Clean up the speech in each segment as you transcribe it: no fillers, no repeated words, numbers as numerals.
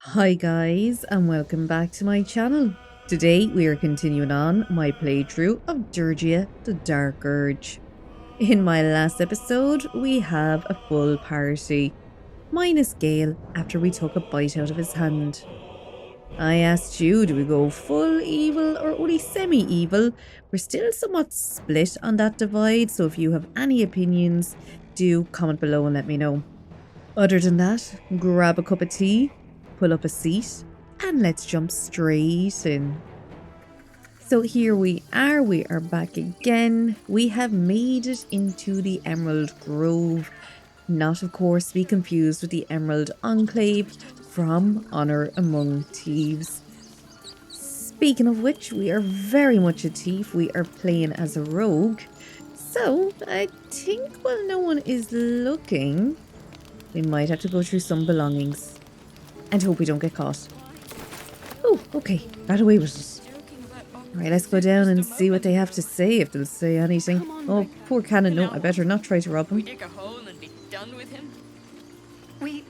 Hi guys, and welcome back to my channel. Today we are continuing on my playthrough of Durgia the Dark Urge. In my last episode we have a full party, minus Gale after we took a bite out of his hand. I asked you, do we go full evil or only semi-evil? We're still somewhat split on that divide, so if you have any opinions, do comment below and let me know. Other than that, grab a cup of tea, pull up a seat, and let's jump straight in. So here we are back again. We have made it into the Emerald Grove. Not, of course, to be confused with the Emerald Enclave from Honor Among Thieves. Speaking of which, we are very much a thief. We are playing as a rogue. So, I think while no one is looking, we might have to go through some belongings and hope we don't get caught. Oh, okay. Got away with it. Alright, let's go down and see what they have to say, if they'll say anything. Oh, poor Cannon. No, I better not try to rob him. We dig a hole and be done with him? We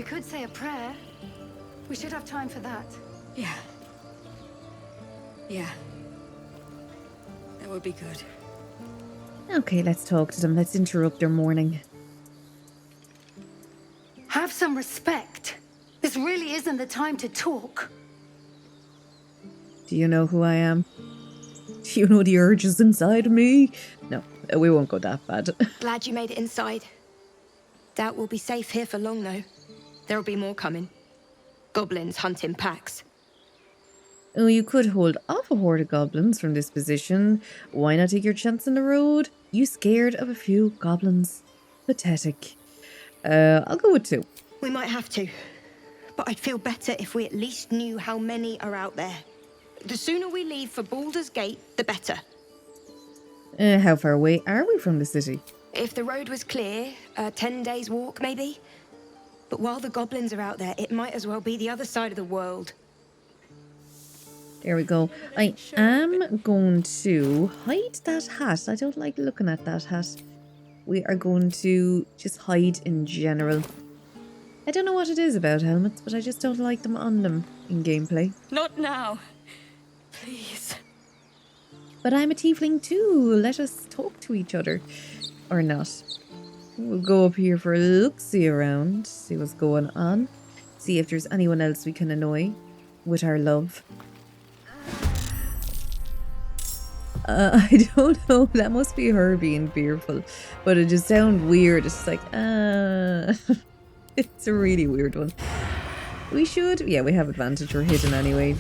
could say a prayer. We should have time for that. Yeah. Yeah. That would be good. Okay, let's talk to them. Let's interrupt their morning. Have some respect. This really isn't the time to talk. Do you know who I am? Do you know the urges inside of me? No, we won't go that bad. Glad you made it inside. Doubt we'll be safe here for long, though. There'll be more coming. Goblins hunt in packs. Oh, you could hold off a horde of goblins from this position. Why not take your chance on the road? You scared of a few goblins? Pathetic. I'll go with 2. We might have to. But I'd feel better if we at least knew how many are out there. The sooner we leave for Baldurs Gate, the better. How far away are we from the city? If the road was clear, 10 days walk maybe. But while the goblins are out there, it might as well be the other side of the world. There we go. I am going to hide that hat. I don't like looking at that hat. We are going to just hide in general. I don't know what it is about helmets, but I just don't like them on them in gameplay. Not now. Please. But I'm a tiefling too. Let us talk to each other. Or not. We'll go up here for a look-see around. See what's going on. See if there's anyone else we can annoy with our love. I don't know. That must be her being fearful. But it just sounds weird. It's like, It's a really weird one. We should... Yeah, we have advantage. We're hidden anyway.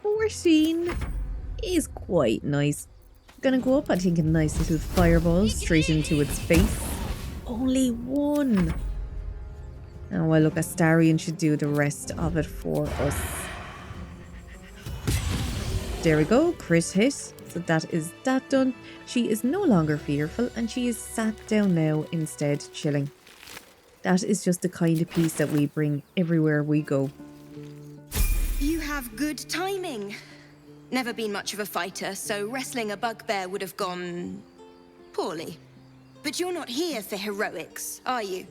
14 is quite nice. Gonna go up, I think, a nice little fireball straight into its face. Only 1. Oh, well, look, Astarion should do the rest of it for us. There we go. Crit hit. So that is that done. She is no longer fearful and she is sat down now instead, chilling. That is just the kind of peace that we bring everywhere we go. You have good timing. Never been much of a fighter, so wrestling a bugbear would have gone poorly. But you're not here for heroics, are you?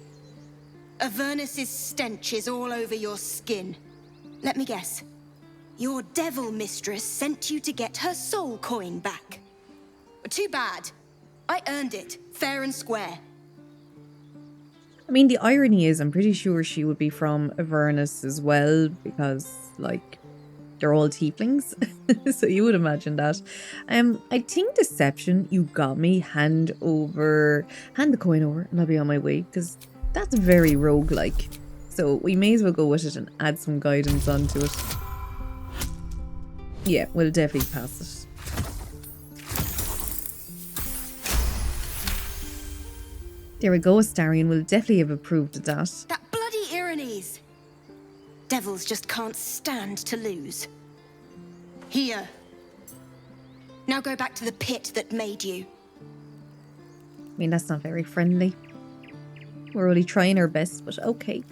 Avernus's stench is all over your skin. Let me guess. Your devil mistress sent you to get her soul coin back. Too bad. I earned it, fair and square. I mean, the irony is I'm pretty sure she would be from Avernus as well, because, like, they're all tieflings. So you would imagine that. I think deception, you got me. Hand the coin over and I'll be on my way, because that's very roguelike. So we may as well go with it and add some guidance onto it. Yeah, we'll definitely pass it. There we go, Astarion will definitely have approved of that. That bloody Irenes! Devils just can't stand to lose. Here. Now go back to the pit that made you. I mean, that's not very friendly. We're only trying our best, but okay.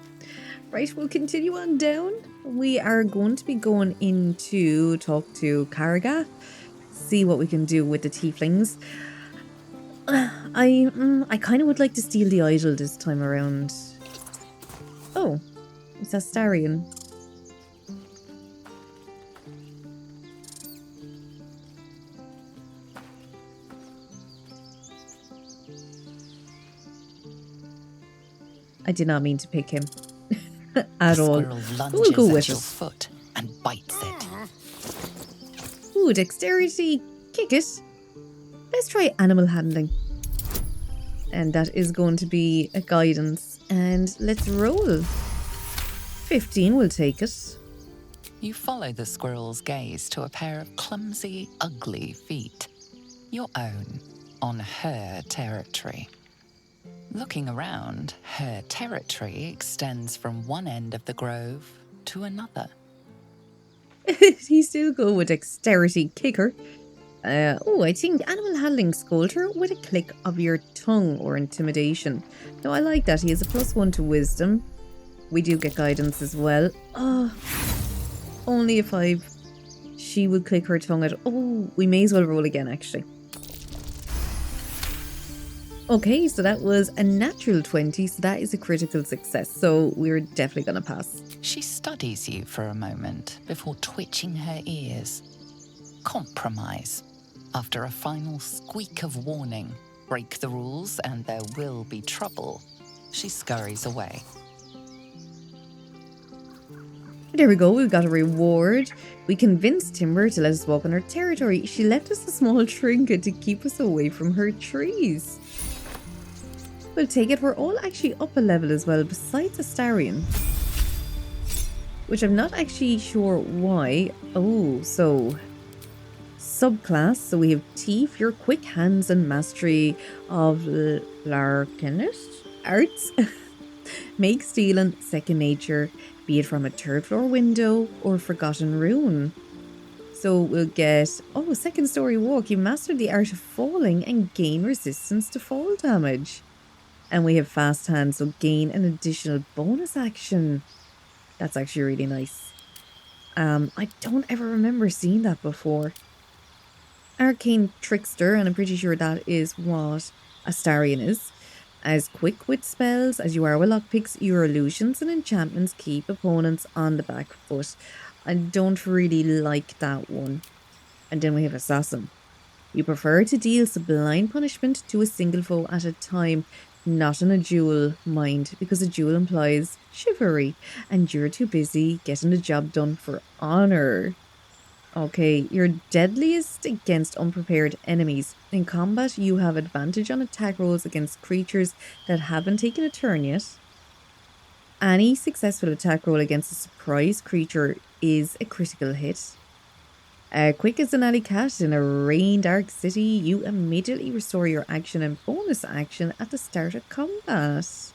Right, we'll continue on down. We are going to be going in to talk to Karga. See what we can do with the tieflings. I kind of would like to steal the idol this time around. Oh, It's Astarion. I did not mean to pick him at all. The squirrel We'll go lunges with at your it. foot and bites it. Ooh, dexterity. Kick it. Let's try animal handling. And that is going to be a guidance. And let's roll. 15 will take it. You follow the squirrel's gaze to a pair of clumsy, ugly feet. Your own, on her territory. Looking around, her territory extends from one end of the grove to another. He still go with dexterity kicker. I think animal handling sculptor with a click of your tongue or intimidation. No, I like that. He has a +1 to wisdom. We do get guidance as well. Oh, only a 5. She would click her tongue at... Oh, we may as well roll again, actually. Okay, so that was a natural 20, so that is a critical success. So we're definitely going to pass. She studies you for a moment before twitching her ears. Compromise. After a final squeak of warning, break the rules and there will be trouble, she scurries away. There we go, we've got a reward. We convinced Timber to let us walk on her territory. She left us a small trinket to keep us away from her trees. We'll take it. We're all actually up a level as well, besides Astarion. Which I'm not actually sure why. Oh, so... subclass. So we have Thief, your quick hands and mastery of Larcanist arts. Make stealing second nature, be it from a 3rd floor window or forgotten rune. So we'll get, second story walk. You mastered the art of falling and gain resistance to fall damage. And we have fast hands, so gain an additional bonus action. That's actually really nice. I don't ever remember seeing that before. Arcane Trickster, and I'm pretty sure that is what Astarion is. As quick with spells as you are with lockpicks, your illusions and enchantments keep opponents on the back foot. I don't really like that one. And then we have Assassin. You prefer to deal sublime punishment to a single foe at a time, not in a duel, mind, because a duel implies chivalry, and you're too busy getting the job done for honor. Okay, you're deadliest against unprepared enemies. In combat, you have advantage on attack rolls against creatures that haven't taken a turn yet. Any successful attack roll against a surprise creature is a critical hit. Quick as an alley cat in a rain dark city, you immediately restore your action and bonus action at the start of combat.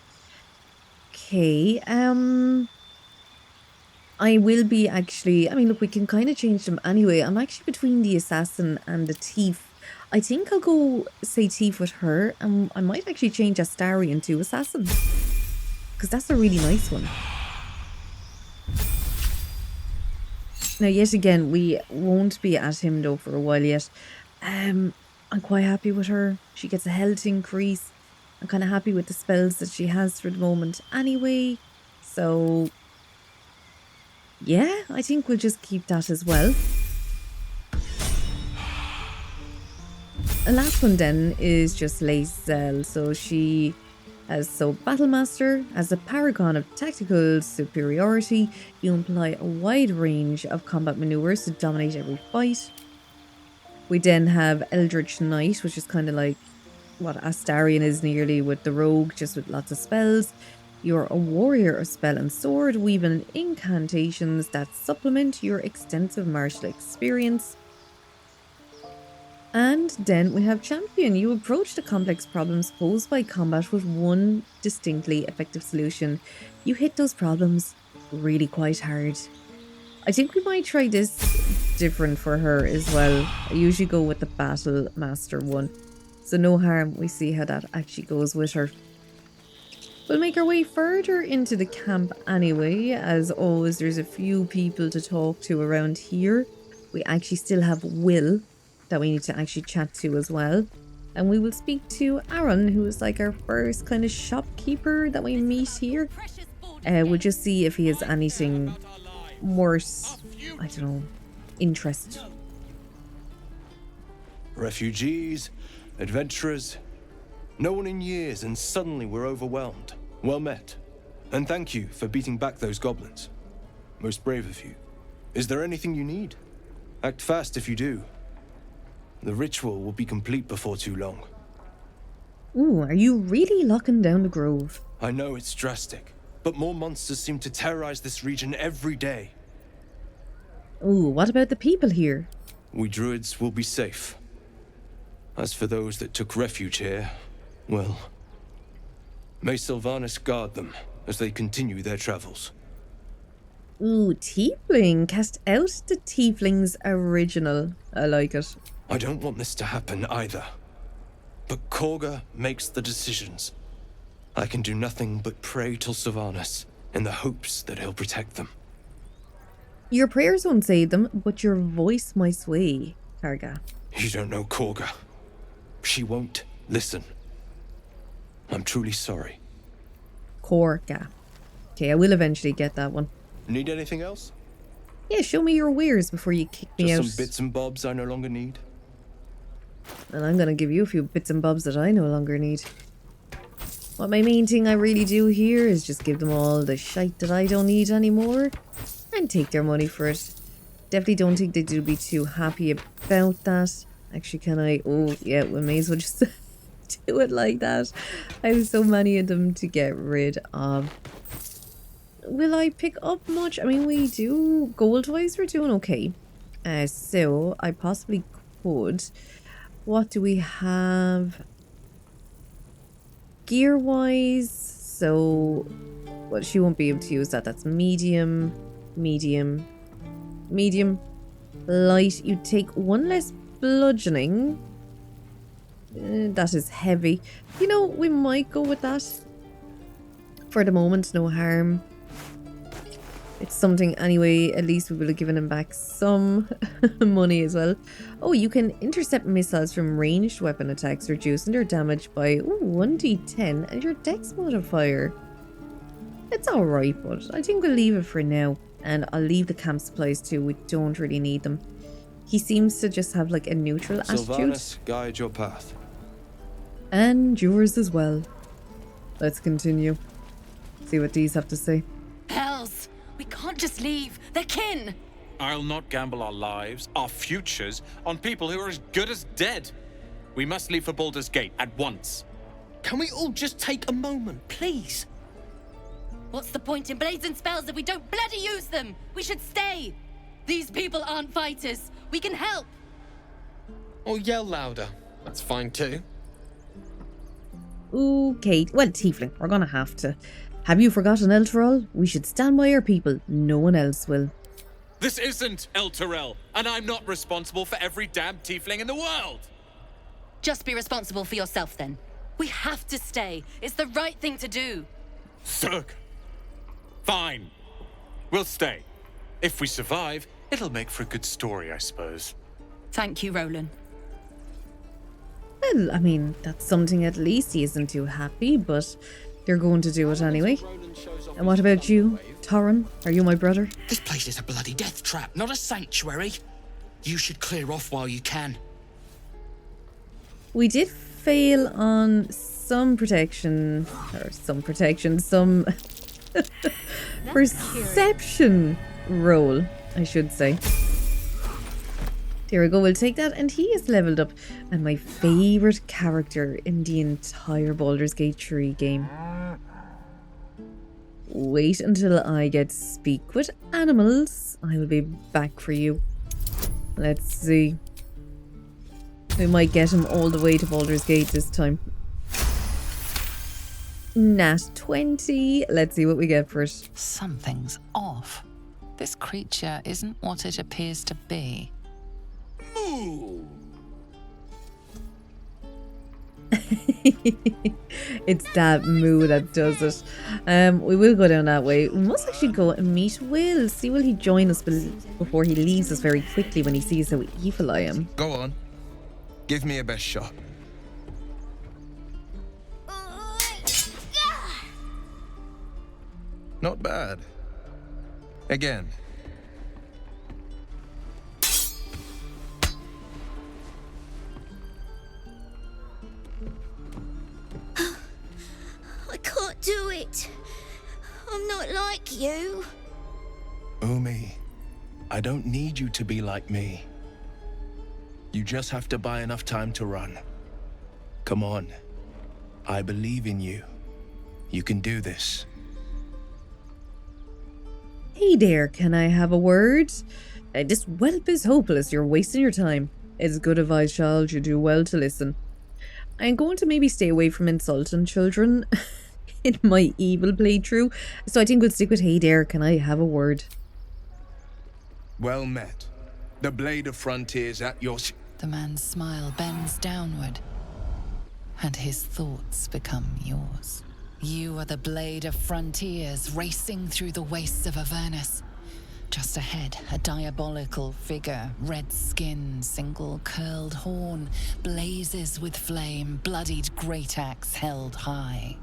Okay, I will be actually, look, we can kind of change them anyway. I'm actually between the Assassin and the Thief. I think I'll go say Thief with her, and I might actually change Astarion to Assassin, because that's a really nice one. Now, yet again, we won't be at him though for a while yet. I'm quite happy with her. She gets a health increase. I'm kind of happy with the spells that she has for the moment anyway. So, yeah, I think we'll just keep that as well. The last one then is just Lae'zel. So she has Battlemaster. As a paragon of tactical superiority, you employ a wide range of combat maneuvers to dominate every fight. We then have Eldritch Knight, which is kind of like what Astarion is nearly with the rogue, just with lots of spells. You're a warrior of spell and sword, weaving incantations that supplement your extensive martial experience. And then we have Champion. You approach the complex problems posed by combat with one distinctly effective solution. You hit those problems really quite hard. I think we might try this different for her as well. I usually go with the Battle Master one. So no harm, we see how that actually goes with her. We'll make our way further into the camp anyway. As always, there's a few people to talk to around here. We actually still have Will that we need to actually chat to as well. And we will speak to Aaron, who is like our first kind of shopkeeper that we meet here. Precious Baldur We'll just see if he has anything worse, I don't know, interest. Refugees, adventurers, no one in years, and suddenly we're overwhelmed. Well met. And thank you for beating back those goblins. Most brave of you. Is there anything you need? Act fast if you do. The ritual will be complete before too long. Ooh, are you really locking down the grove? I know it's drastic, but more monsters seem to terrorize this region every day. Ooh, what about the people here? We druids will be safe. As for those that took refuge here, well, may Sylvanas guard them as they continue their travels. Ooh, Tiefling. Cast out the Tiefling's original. I like it. I don't want this to happen either. But Korga makes the decisions. I can do nothing but pray to Sylvanas in the hopes that he'll protect them. Your prayers won't save them, but your voice might sway, Karga. You don't know Korga. She won't listen. I'm truly sorry. Korga. Okay, I will eventually get that one. Need anything else? Yeah, show me your wares before you kick me out. Just some bits and bobs I no longer need. And I'm gonna give you a few bits and bobs that I no longer need. What my main thing I really do here is just give them all the shite that I don't need anymore and take their money for it. Definitely don't think they do be too happy about that. Actually, can I? Oh, yeah, we may as well just do it like that. I have so many of them to get rid of. Will I pick up much? I mean, we do. Gold-wise, we're doing okay. So, I possibly could. What do we have? Gear-wise, so... Well, she won't be able to use that. That's medium, medium, medium, light. You take one less bludgeoning. That is heavy. You know, we might go with that. For the moment, no harm. It's something anyway. At least we will have given him back some money as well. Oh, you can intercept missiles from ranged weapon attacks, reducing their damage by 1d10 and your dex modifier. It's alright, but I think we'll leave it for now. And I'll leave the camp supplies too. We don't really need them. He seems to just have like a neutral attitude. Sylvanas, guide your path. And yours as well. Let's continue. See what these have to say. Hells! We can't just leave. They're kin! I'll not gamble our lives, our futures, on people who are as good as dead. We must leave for Baldur's Gate at once. Can we all just take a moment, please? What's the point in blazing spells if we don't bloody use them? We should stay! These people aren't fighters. We can help! Or yell louder. That's fine too. Okay, well, Tiefling, we're gonna have to. Have you forgotten, Elturel? We should stand by our people. No one else will. This isn't El Terrell, and I'm not responsible for every damn tiefling in the world! Just be responsible for yourself then. We have to stay. It's the right thing to do. Zerg. Fine. We'll stay. If we survive, it'll make for a good story, I suppose. Thank you, Roland. Well, I mean, that's something at least. He isn't too happy, but they're going to do it anyway. And what about you, Torrin? Are you my brother? This place is a bloody death trap, not a sanctuary. You should clear off while you can. We did fail on some protection, some perception roll, I should say. There we go, we'll take that, and he is leveled up. And my favourite character in the entire Baldur's Gate 3 game. Wait until I get to speak with animals. I will be back for you. Let's see. We might get him all the way to Baldur's Gate this time. Nat 20. Let's see what we get first. Something's off. This creature isn't what it appears to be. Moo! It's that moo that does it. We will go down that way. We must actually go and meet Will. See, will he join us before he leaves us very quickly when he sees how evil I am? Go on. Give me a best shot. Not bad. Again. I can't do it. I'm not like you. Umi, I don't need you to be like me. You just have to buy enough time to run. Come on. I believe in you. You can do this. Hey there, can I have a word? This whelp is hopeless. You're wasting your time. It's good advice, child. You do well to listen. I'm going to maybe stay away from insulting children in my evil playthrough, so I think we'll stick with hey there, can I have a word? Well met. The blade of frontiers at your... The man's smile bends downward, and his thoughts become yours. You are the blade of frontiers racing through the wastes of Avernus. Just ahead, a diabolical figure, red skin, single curled horn, blazes with flame, bloodied great axe held high.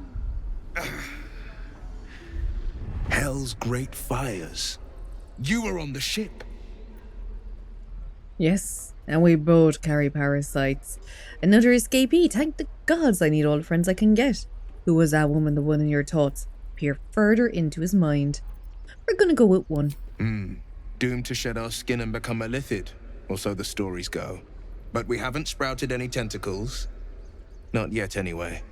Hell's great fires. You were on the ship. Yes, and we both carry parasites. Another escapee. Thank the gods I need all the friends I can get. Who was that woman, the one in your thoughts? Peer further into his mind. We're gonna go with one. Doomed to shed our skin and become a lithid, or so the stories go. But we haven't sprouted any tentacles. Not yet, anyway.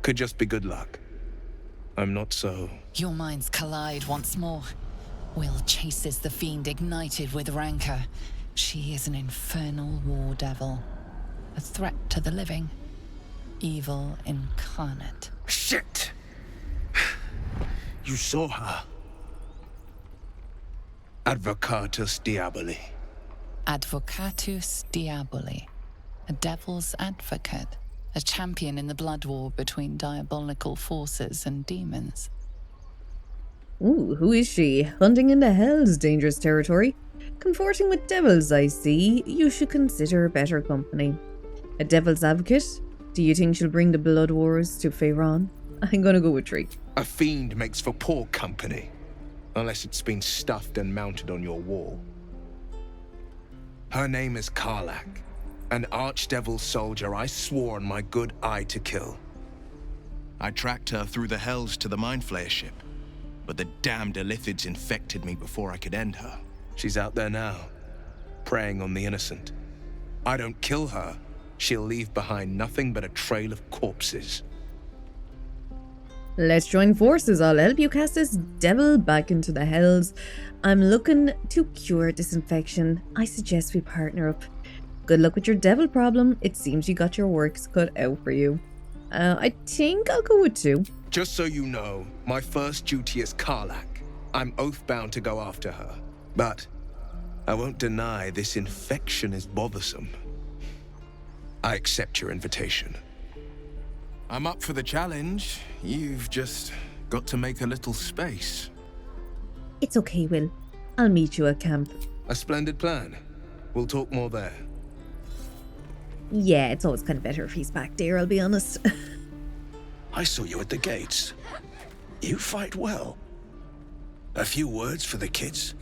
Could just be good luck. I'm not so... Your minds collide once more. Will chases the fiend ignited with rancor. She is an infernal war devil. A threat to the living. Evil incarnate. Shit! You saw her. Advocatus Diaboli. Advocatus Diaboli. A devil's advocate. A champion in the blood war between diabolical forces and demons. Ooh, who is she? Hunting in the hell's dangerous territory. Comforting with devils, I see. You should consider better company. A devil's advocate? Do you think she'll bring the blood wars to Faerun? I'm gonna go with 3. A fiend makes for poor company. Unless it's been stuffed and mounted on your wall. Her name is Karlak. An archdevil soldier I swore on my good eye to kill. I tracked her through the hells to the Mind Flayer ship, but the damned Illithids infected me before I could end her. She's out there now, preying on the innocent. I don't kill her, she'll leave behind nothing but a trail of corpses. Let's join forces. I'll help you cast this devil back into the hells. I'm looking to cure this infection. I suggest we partner up. Good luck with your devil problem. It seems you got your works cut out for you. I think I'll go with 2. Just so you know, my first duty is Karlak. I'm oath-bound to go after her. But I won't deny this infection is bothersome. I accept your invitation. I'm up for the challenge. You've just got to make a little space. It's okay, Will. I'll meet you at camp. A splendid plan. We'll talk more there. Yeah, it's always kind of better if he's back there, I'll be honest. I saw you at the gates. You fight well. A few words for the kids.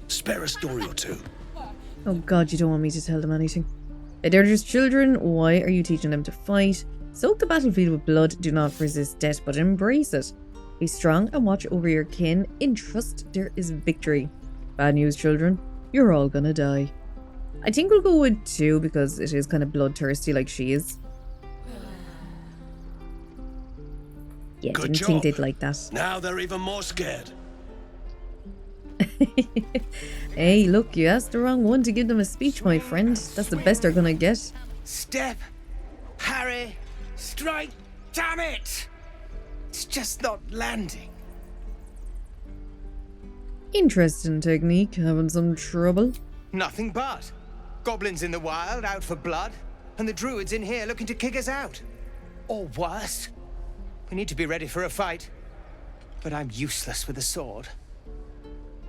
Spare a story or 2. Oh god, you don't want me to tell them anything. They're just children. Why are you teaching them to fight? Soak the battlefield with blood. Do not resist death, but embrace it. Be strong and watch over your kin. In trust, there is victory. Bad news, children. You're all gonna die. I think we'll go with 2 because it is kind of bloodthirsty like she is. Yeah, Good didn't job. think they'd like that. Now they're even more scared. Hey, look, you asked the wrong one to give them a speech, my friend. That's the best they're gonna get. Step, parry, strike, damn it! It's just not landing. Interesting technique. Having some trouble? Nothing but. Goblins in the wild out for blood, and the druids in here looking to kick us out. Or worse. We need to be ready for a fight. But I'm useless with a sword.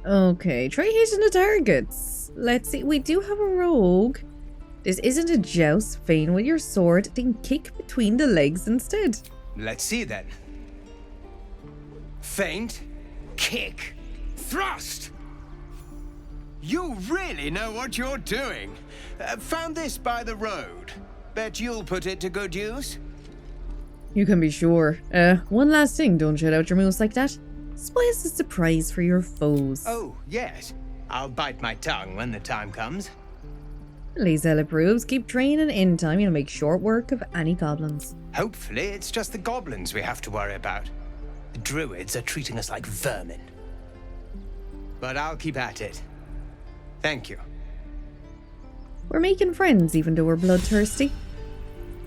Okay, try hitting the targets. Let's see, we do have a rogue. This isn't a joust. Feign with your sword, then kick between the legs instead. Let's see then. Feint, kick, thrust. You really know what you're doing. Found this by the road. Bet you'll put it to good use. You can be sure. One last thing, don't shut out your moves like that. Spoils the surprise for your foes. Oh, yes. I'll bite my tongue when the time comes. Lae'zel approves. Keep training in time. You'll make short work of any goblins. Hopefully, it's just the goblins we have to worry about. The druids are treating us like vermin. But I'll keep at it. Thank you. We're making friends, even though we're bloodthirsty.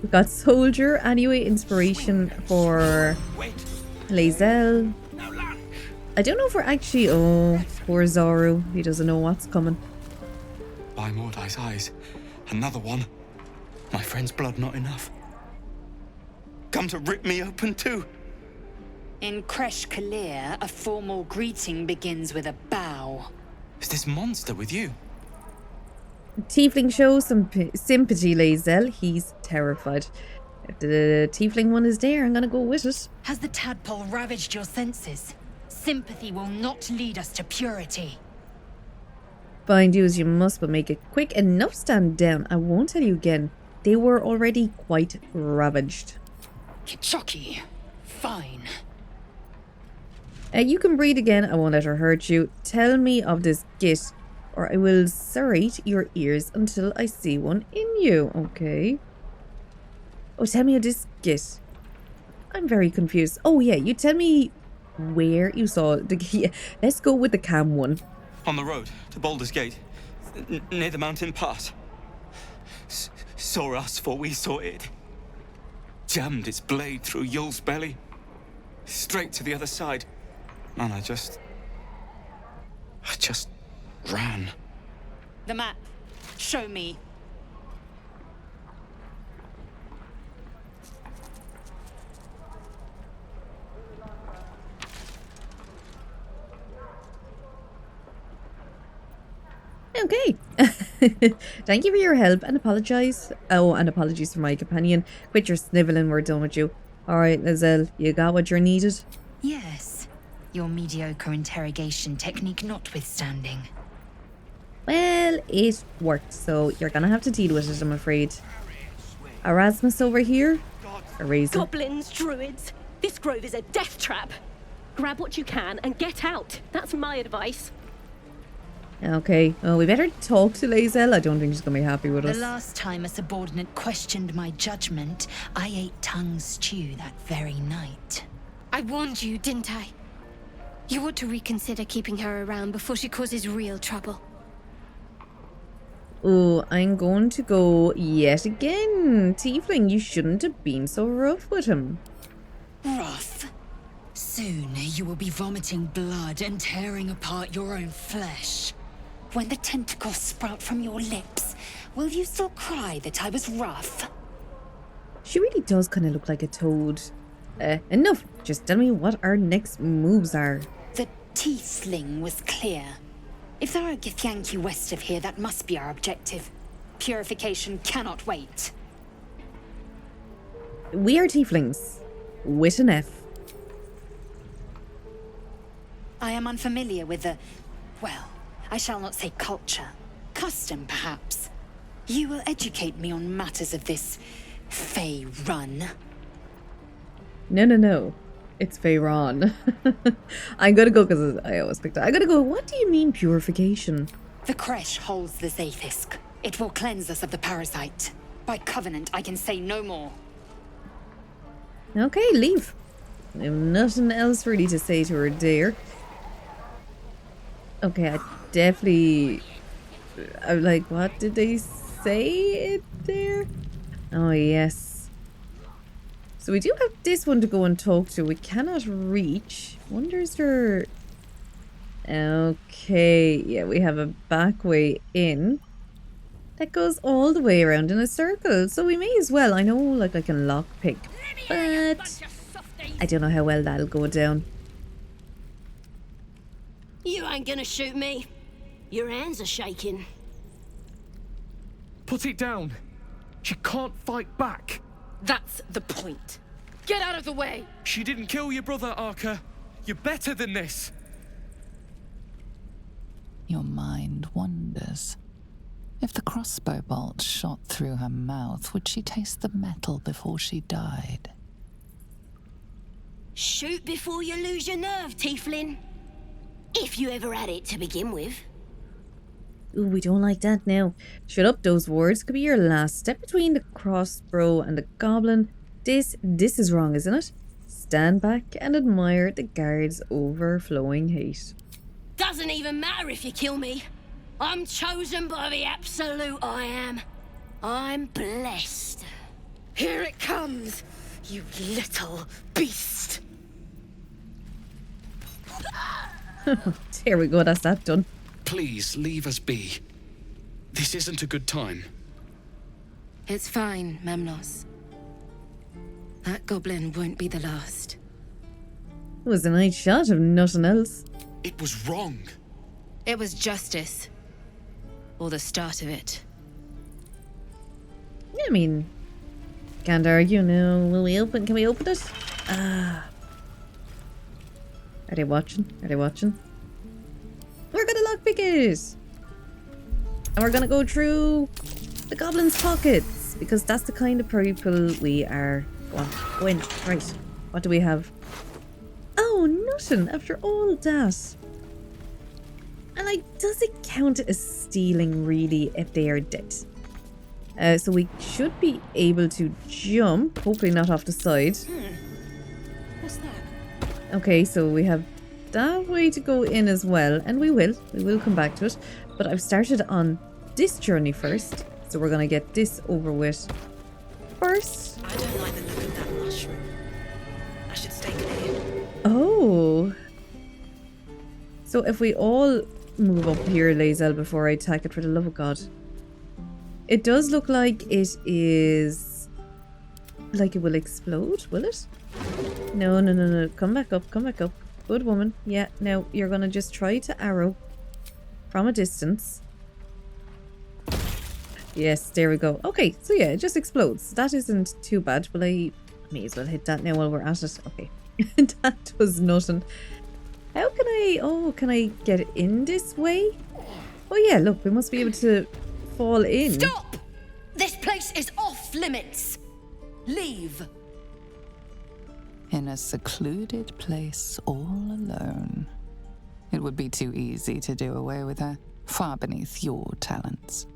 We've got soldier, anyway, inspiration for Lae'zel. I don't know if we're actually... Oh, poor Zoru. He doesn't know what's coming. By Mordai's eyes, another one. My friend's blood not enough. Come to rip me open too. In Kresh Kalir, a formal greeting begins with a bow. Is this monster with you? Tiefling shows some sympathy, Lae'zel. He's terrified. If the tiefling one is there, I'm gonna go with it. Has the tadpole ravaged your senses? Sympathy will not lead us to purity. Find you as you must, but make it quick enough. Stand down. I won't tell you again. They were already quite ravaged. Kichoki. Fine. You can breathe again. I won't let her hurt you. Tell me of this git, or I will serrate your ears until I see one in you. Okay. Oh, tell me of this git. I'm very confused. Oh, yeah. You tell me where you saw the... Yeah, let's go with the cam one. On the road to Baldurs Gate, near the mountain pass. Saw us for we saw it. Jammed its blade through Yul's belly, straight to the other side. And I just ran. The map. Show me. Okay. Thank you for your help and apologize. Oh, and apologies for my companion. Quit your snivelling, we're done with you. Alright, Lae'zel, you got what you're needed? Yes. Your mediocre interrogation technique notwithstanding. Well, it worked, so you're gonna have to deal with it, I'm afraid. Erasmus over here? Eraser. Goblins, druids. This grove is a death trap. Grab what you can and get out. That's my advice. Okay, well, we better talk to Lae'zel. I don't think she's gonna be happy with us. The last time a subordinate questioned my judgment, I ate tongue stew that very night. I warned you, didn't I? You ought to reconsider keeping her around before she causes real trouble. Oh, I'm going to go yet again. Tiefling, you shouldn't have been so rough with him. Rough? Soon you will be vomiting blood and tearing apart your own flesh. When the tentacles sprout from your lips, will you still cry that I was rough? She really does kind of look like a toad. Enough. Just tell me what our next moves are. The tiefling was clear. If there are Githyanki west of here, that must be our objective. Purification cannot wait. We are tieflings. With an F. I am unfamiliar with the... well, I shall not say culture. Custom, perhaps. You will educate me on matters of this... Fey run. No. It's Feyron. I'm gonna go because I always picked that. I'm gonna go, what do you mean purification? The Kresh holds the Zaithisk. It will cleanse us of the parasite. By covenant, I can say no more. Okay, leave. I have nothing else really to say to her there. Okay, I definitely... I'm like, what did they say it there? Oh, yes. So we do have this one to go and talk to. We cannot reach. Wonder is there... Okay, yeah, we have a back way in. That goes all the way around in a circle. So we may as well. I know, like, I can lockpick. But I don't know how well that'll go down. You ain't gonna shoot me. Your hands are shaking. Put it down. She can't fight back. That's the point. Get out of the way! She didn't kill your brother, Arca. You're better than this. Your mind wanders. If the crossbow bolt shot through her mouth, would she taste the metal before she died? Shoot before you lose your nerve, Tiefling. If you ever had it to begin with. Ooh, we don't like that now. Shut up, those words. Could be your last step between the crossbow and the goblin. This is wrong, isn't it? Stand back and admire the guard's overflowing hate. Doesn't even matter if you kill me. I'm chosen by the Absolute, I am. I'm blessed. Here it comes, you little beast. There we go, that's that done. Please, leave us be. This isn't a good time. It's fine, Memnos. That goblin won't be the last. It was a nice shot of nothing else. It was wrong. It was justice. Or the start of it. I mean, can't argue. No, will we open? Can we open it? Ah. Are they watching? Are they watching? We're gonna lockpick it! And we're gonna go through the goblin's pockets, because that's the kind of people we are. Go on, go in. Right, what do we have? Oh, nothing after all that. And like, does it count as stealing really if they are dead? So we should be able to jump, hopefully not off the side. What's that? Okay, so we have that way to go in as well, and we will come back to it. But I've started on this journey first, so we're gonna get this over with first. I don't like the look of that mushroom. I should stay clear. Oh, so if we all move up here, Lae'zel, before I attack it, for the love of God. It does look like it is like it will explode, will it? No, no, no, no. Come back up, come back up. Good woman. Yeah, now you're gonna just try to arrow from a distance. Yes, there we go. Okay, so yeah, it just explodes. That isn't too bad, but I may as well hit that now while we're at it. Okay. That was nothing. How can I... Oh, can I get in this way? Oh yeah, look, we must be able to fall in. Stop! This place is off limits. Leave. In a secluded place all alone. It would be too easy to do away with her, far beneath your talents.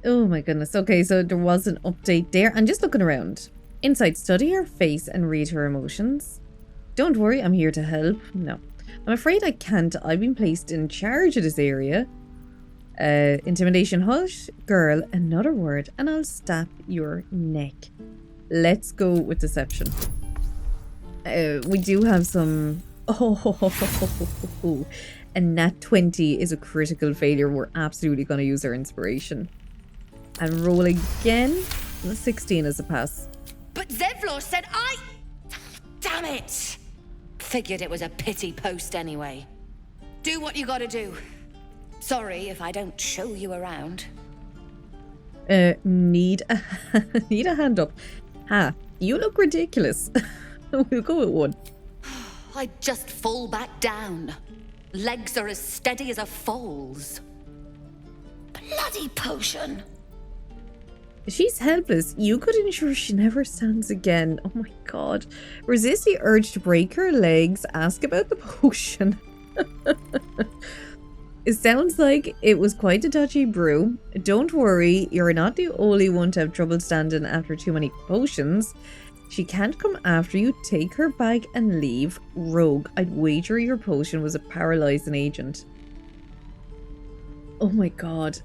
Oh my goodness. Okay, so there was an update there. I'm just looking around. Inside, study her face and read her emotions. Don't worry, I'm here to help. No. I'm afraid I can't. I've been placed in charge of this area. Intimidation, hush, girl, another word, and I'll stab your neck. Let's go with deception. We do have some... Oh, and nat 20 is a critical failure. We're absolutely going to use our inspiration. And roll again. 16 is a pass. But Zevlor said I... Damn it! Figured it was a pity post anyway. Do what you gotta do. Sorry if I don't show you around. Need a hand up. Ha, you look ridiculous. We'll go with one. I just fall back down. Legs are as steady as a foal's. Bloody potion. She's helpless. You could ensure she never stands again. Oh my god. Resist the urge to break her legs. Ask about the potion. It sounds like it was quite a dodgy brew. Don't worry, you're not the only one to have trouble standing after too many potions. She can't come after you. Take her bag and leave. Rogue, I'd wager your potion was a paralyzing agent. Oh my god.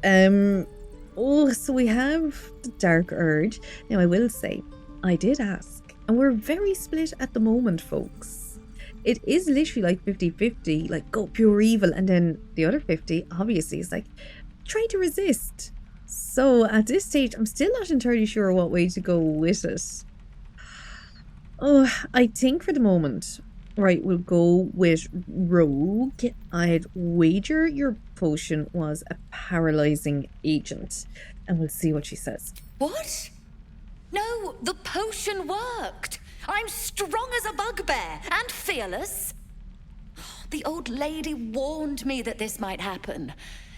Oh, so we have the dark urge. Now, I will say, I did ask, and we're very split at the moment, folks. It is literally like 50-50, like go pure evil, and then the other 50, obviously, is like try to resist. So at this stage, I'm still not entirely sure what way to go with it. Oh, I think for the moment, right, we'll go with Rogue. I'd wager your potion was a paralyzing agent, and we'll see what she says. What? No, the potion worked. I'm strong as a bugbear and fearless. The old lady warned me that this might happen.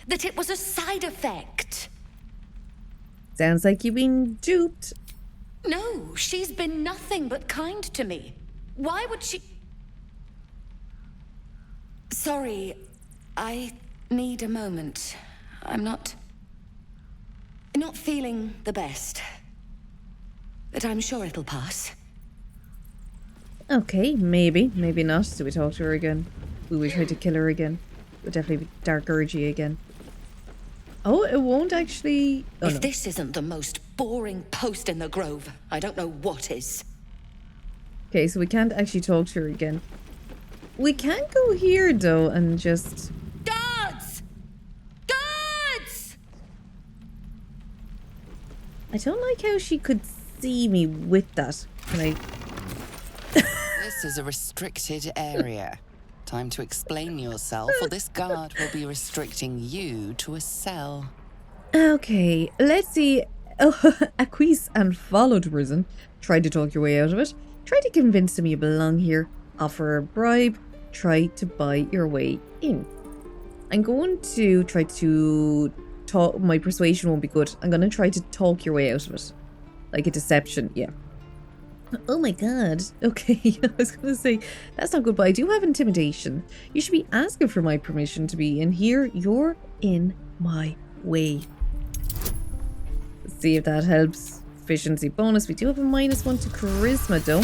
That it was a side effect. Sounds like you've been duped. No, she's been nothing but kind to me. Why would she... Sorry, I need a moment. I'm not feeling the best. But I'm sure it'll pass. Okay, maybe. Maybe not. Do we talk to her again? Will we try to kill her again? We'll definitely be Dark Urgy again. Oh, it won't actually... Oh, if no. this isn't the most boring post in the Grove, I don't know what is. Okay, so we can't actually talk to her again. We can go here, though, and just... Guards! Guards! I don't like how she could see me with that. Can I... This is a restricted area. Time to explain yourself, or this guard will be restricting you to a cell. Okay, let's see. Oh, acquiesce and follow to prison. Try to talk your way out of it. Try to convince them you belong here. Offer a bribe. Try to buy your way in. I'm going to try to talk. My persuasion won't be good. I'm going to try to talk your way out of it. Like a deception, yeah. Oh my god. Okay, I was going to say, that's not good, but I do have intimidation. You should be asking for my permission to be in here. You're in my way. Let's see if that helps. Efficiency bonus. We do have a -1 to charisma, though.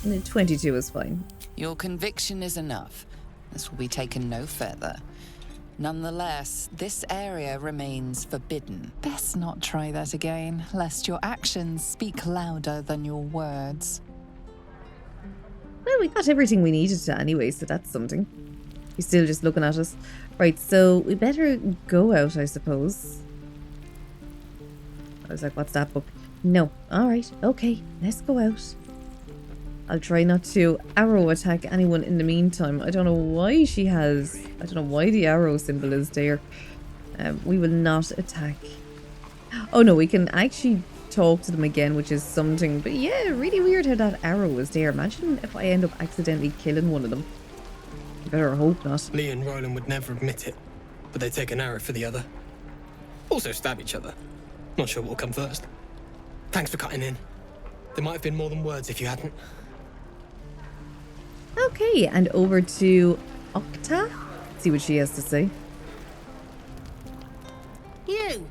And 22 is fine. Your conviction is enough. This will be taken no further. Nonetheless, this area remains forbidden. Best not try that again, lest your actions speak louder than your words. Well, we got everything we needed to anyway, so that's something. He's still just looking at us. Right, so we better go out, I suppose. I was like, what's that book? No. Alright, okay, let's go out. I'll try not to arrow attack anyone in the meantime. I don't know why she has... I don't know why the arrow symbol is there. We will not attack. Oh no, we can actually talk to them again, which is something. But yeah, really weird how that arrow was there. Imagine if I end up accidentally killing one of them. I better hope not. Lee and Roland would never admit it, but they take an arrow for the other. Also stab each other. Not sure what will come first. Thanks for cutting in. There might have been more than words if you hadn't. Okay, and over to Octa. See what she has to say. You!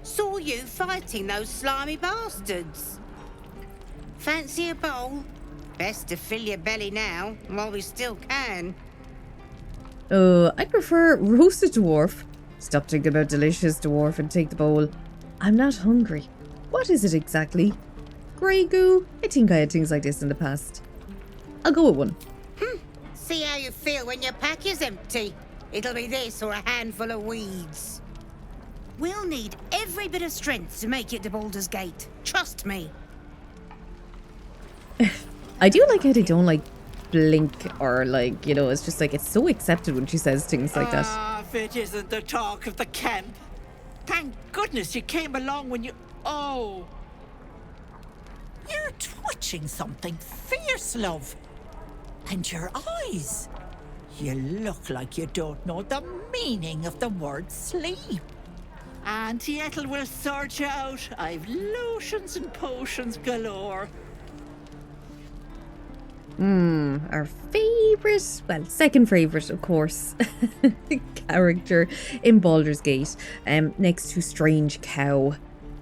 Saw you fighting those slimy bastards. Fancy a bowl? Best to fill your belly now, while we still can. I prefer roasted dwarf. Stop thinking about delicious dwarf and take the bowl. I'm not hungry. What is it exactly? Grey goo? I think I had things like this in the past. I'll go with one. See how you feel when your pack is empty. It'll be this or a handful of weeds. We'll need every bit of strength to make it to Baldurs Gate. Trust me. I do like how they don't like blink or like, you know, it's just like it's so accepted when she says things like that. If it isn't the talk of the camp. Thank goodness you came along when you... Oh. You're twitching something fierce, love. And your eyes. You look like you don't know the meaning of the word sleep. Auntie Ethel will sort you out. I've lotions and potions galore. Our favourite, well, second favourite, of course, character in Baldur's Gate, next to Strange Cow.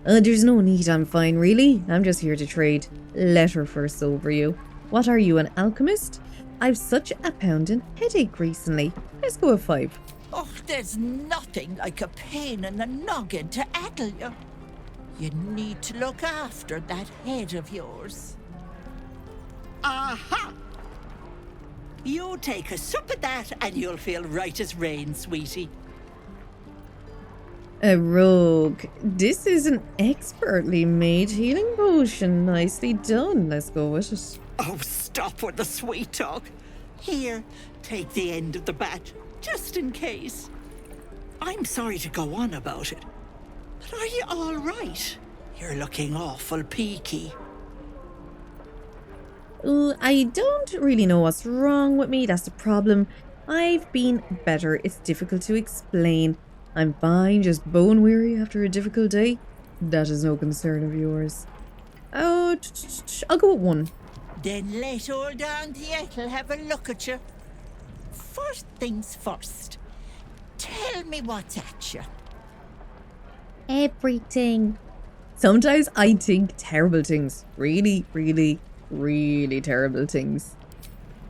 There's no need, I'm fine, really. I'm just here to trade. Let her first over you. What are you, an alchemist? I've such a pounding headache recently. Let's go with 5. Oh, there's nothing like a pain in the noggin to addle you. You need to look after that head of yours. Aha! You take a sup of that and you'll feel right as rain, sweetie. A rogue. This is an expertly made healing potion. Nicely done. Let's go with it. Oh, stop with the sweet talk. Here, take the end of the bat, just in case. I'm sorry to go on about it, but are you all right? You're looking awful peaky. I don't really know what's wrong with me. That's the problem. I've been better. It's difficult to explain. I'm fine, just bone weary after a difficult day. That is no concern of yours. Oh, I'll go with 1. Then let old Auntie Ethel have a look at you. First things first. Tell me what's at you. Everything. Sometimes I think terrible things. Really, really, really terrible things.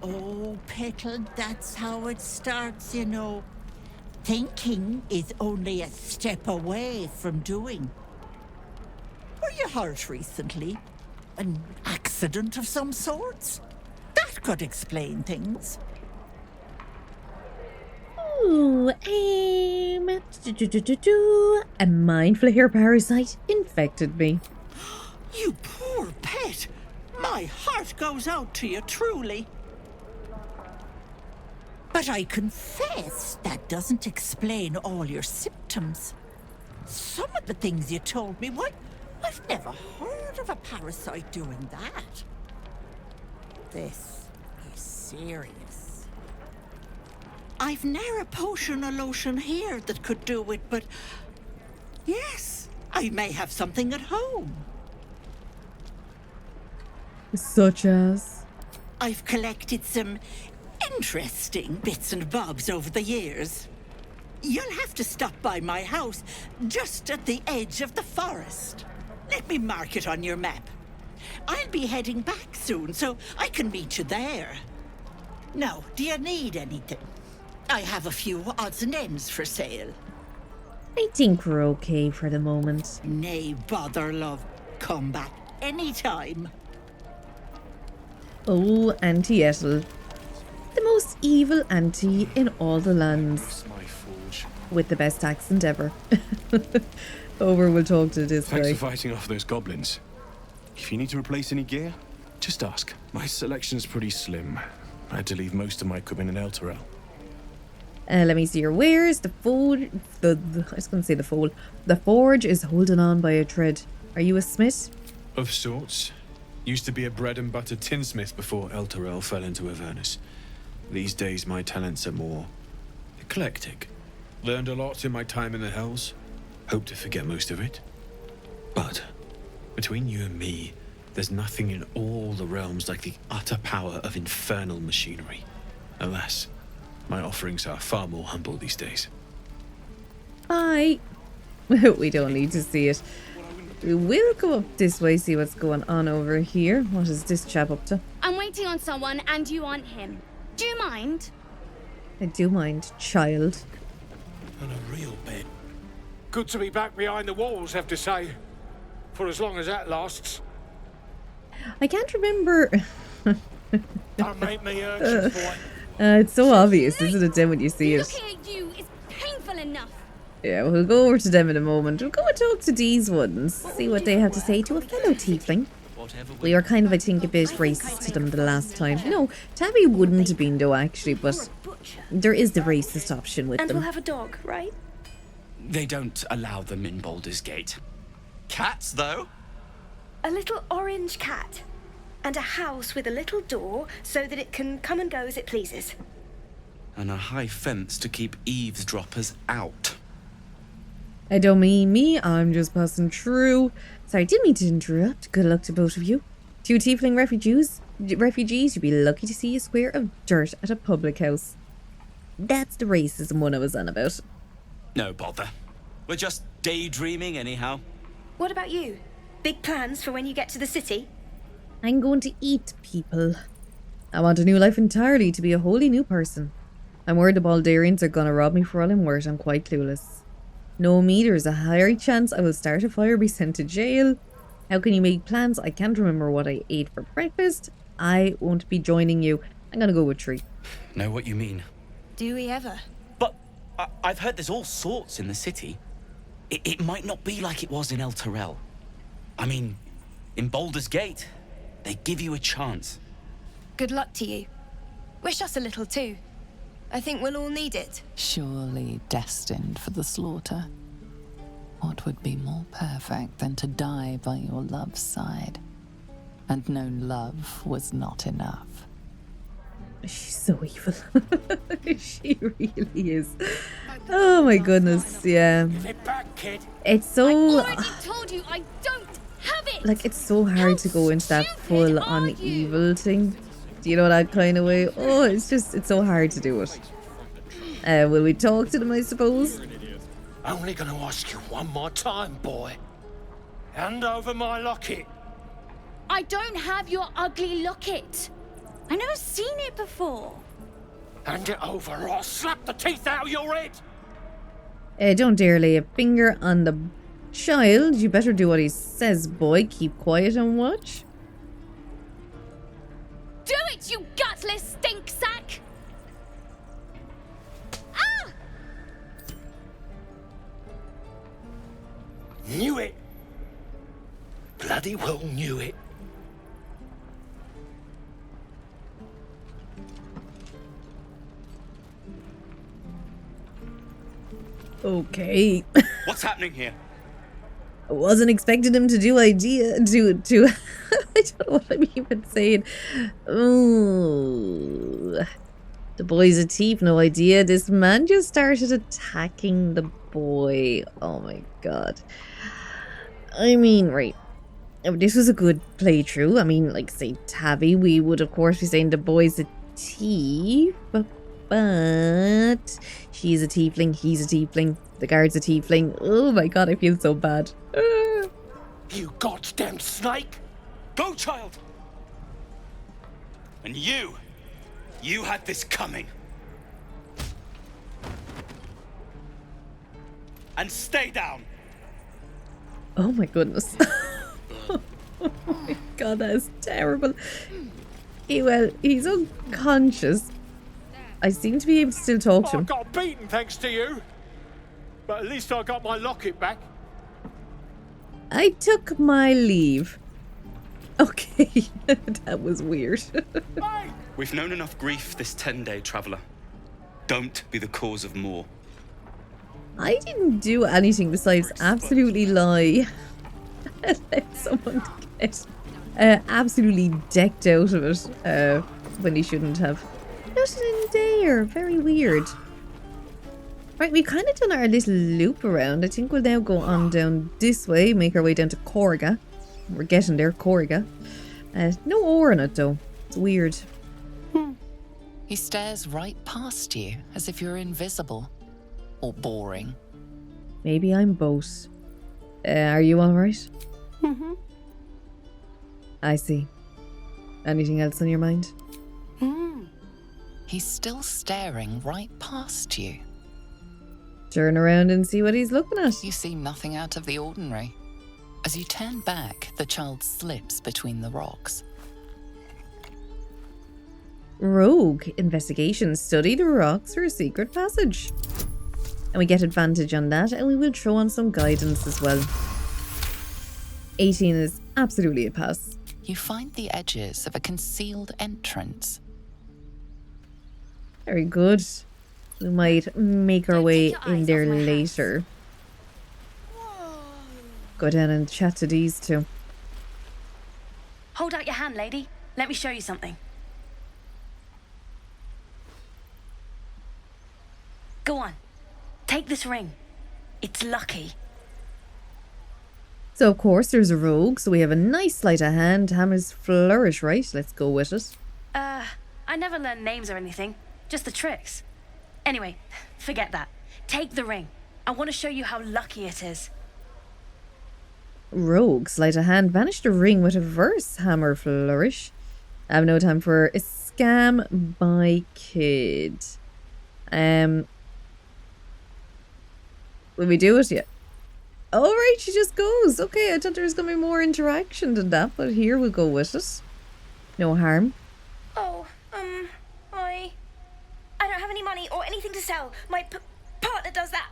Oh, Petal, that's how it starts, you know. Thinking is only a step away from doing. Were you hurt recently? An accident of some sorts? That could explain things. Ooh, a mindful hair parasite infected me. You poor pet! My heart goes out to you, truly. But I confess that doesn't explain all your symptoms. Some of the things you told me, why, I've never heard of a parasite doing that. This is serious. I've ne'er a potion or lotion here that could do it, but yes, I may have something at home. Such as? I've collected some interesting bits and bobs over the years. You'll have to stop by my house, just at the edge of the forest. Let me mark it on your map. I'll be heading back soon, so I can meet you there. Now, do you need anything? I have a few odds and ends for sale. I think we're okay for the moment. Nay, bother, love. Come back anytime. Oh, Auntie Ethel. The most evil auntie in all the lands. With the best accent ever. Over, we'll talk to this Thanks guy. for fighting off those goblins. If you need to replace any gear, just ask. My selection's pretty slim. I had to leave most of my equipment in Elturel. Let me see your wares. The forge. I was going to say the fold. The forge is holding on by a thread. Are you a smith? Of sorts. Used to be a bread and butter tinsmith before Elturel fell into Avernus. These days, my talents are more eclectic. Learned a lot in my time in the Hells. Hope to forget most of it. But between you and me, there's nothing in all the realms like the utter power of infernal machinery. Alas, my offerings are far more humble these days. Hi. We don't need to see it. We will go up this way, see what's going on over here. What is this chap up to? I'm waiting on someone and you aren't him. Do you mind? I do mind, child. And a real bit. Good to be back behind the walls, have to say. For as long as that lasts. I can't remember. Don't make me urgent, boy. It's so obvious, isn't it, then, when you see it? Looking at you is painful enough. Yeah, we'll go over to them in a moment. We'll go and talk to these ones, see what they have to say to a fellow tiefling. We were kind of, I think, a bit racist to them the last time. No, Tabby wouldn't have been, though, actually, but there is the racist option with And them. we'll have a dog, right? They don't allow them in Baldurs Gate. Cats, though? A little orange cat. And a house with a little door so that it can come and go as it pleases. And a high fence to keep eavesdroppers out. I don't mean me, I'm just passing through. Sorry, didn't mean to interrupt. Good luck to both of you. Two tiefling refugees, you'd be lucky to see a square of dirt at a public house. That's the racism one I was on about. No bother. We're just daydreaming anyhow. What about you? Big plans for when you get to the city? I'm going to eat people. I want a new life entirely, to be a wholly new person. I'm worried the Baldurians are gonna rob me for all I'm worth. I'm quite clueless. Know me, there's a higher chance I will start a fire, be sent to jail. How can you make plans? I can't remember what I ate for breakfast. I won't be joining you. I'm gonna go with 3. Know what you mean. Do we ever? But I've heard there's all sorts in the city. It might not be like it was in Elturel. I mean, in Baldurs Gate, they give you a chance. Good luck to you. Wish us a little too. I think we'll all need it. Surely destined for the slaughter. What would be more perfect than to die by your love's side? And known love was not enough. She's so evil. She really is. Oh my goodness, yeah. It's so Told you I don't have it. like it's so hard to go into that full on evil thing. Do you know that kind of way? Oh, it's so hard to do it. Will we talk to them, I suppose? Only gonna ask you one more time, boy. Hand over my locket. I don't have your ugly locket. I've never seen it before. Hand it over or I'll slap the teeth out of your head. Don't dare lay a finger on the child. You better do what he says, boy. Keep quiet and watch. Do it, you gutless stink sack! Ah! Knew it. Bloody well knew it. Okay. What's happening here? I wasn't expecting him to do idea to I don't know what I'm even saying. Ooh. The boy's a thief, no idea. This man just started attacking the boy. Oh my god. I mean, right. This was a good playthrough. I mean, like say Tabby, we would of course be saying the boy's a thief, but she's a tiefling, he's a tiefling, the guard's a tiefling. Oh my god, I feel so bad. You goddamn snake! Go, child! And you had this coming. And stay down. Oh my goodness. Oh my god, that is terrible. He's unconscious. I seem to be able to still talk to him. I got beaten thanks to you. But at least I got my locket back. I took my leave. Okay, that was weird. We've known enough grief this 10-day traveler. Don't be the cause of more. I didn't do anything besides absolutely lie. Let someone get absolutely decked out of it when he shouldn't have. Nothing in there. Very weird. Right, we've kind of done our little loop around. I think we'll now go on down this way, make our way down to Corga. We're getting there, Corga. No ore in it though. It's weird. He stares right past you as if you're invisible or boring. Maybe I'm both. Are you alright? Mm-hmm. I see. Anything else on your mind? He's still staring right past you. Turn around and see what he's looking at. You see nothing out of the ordinary. As you turn back, the child slips between the rocks. Rogue investigation. Study the rocks for a secret passage. And we get advantage on that, and we will throw on some guidance as well. 18 is absolutely a pass. You find the edges of a concealed entrance. Very good. We might make our way in there later. Go down and chat to these two. Hold out your hand, lady. Let me show you something. Go on. Take this ring. It's lucky. So, of course, there's a rogue, so we have a nice sleight of hand. Hammer's flourish, right? Let's go with it. I never learned names or anything. Just the tricks. Anyway, forget that. Take the ring. I want to show you how lucky it is. Rogue, sleight of hand, vanish the ring with a verse. Hammer flourish. I have no time for a scam by kid. Will we do it yet? All right, she just goes. Okay, I thought there was going to be more interaction than that, but here we'll go with it. No harm. Oh, I don't have any money or anything to sell. My partner does that.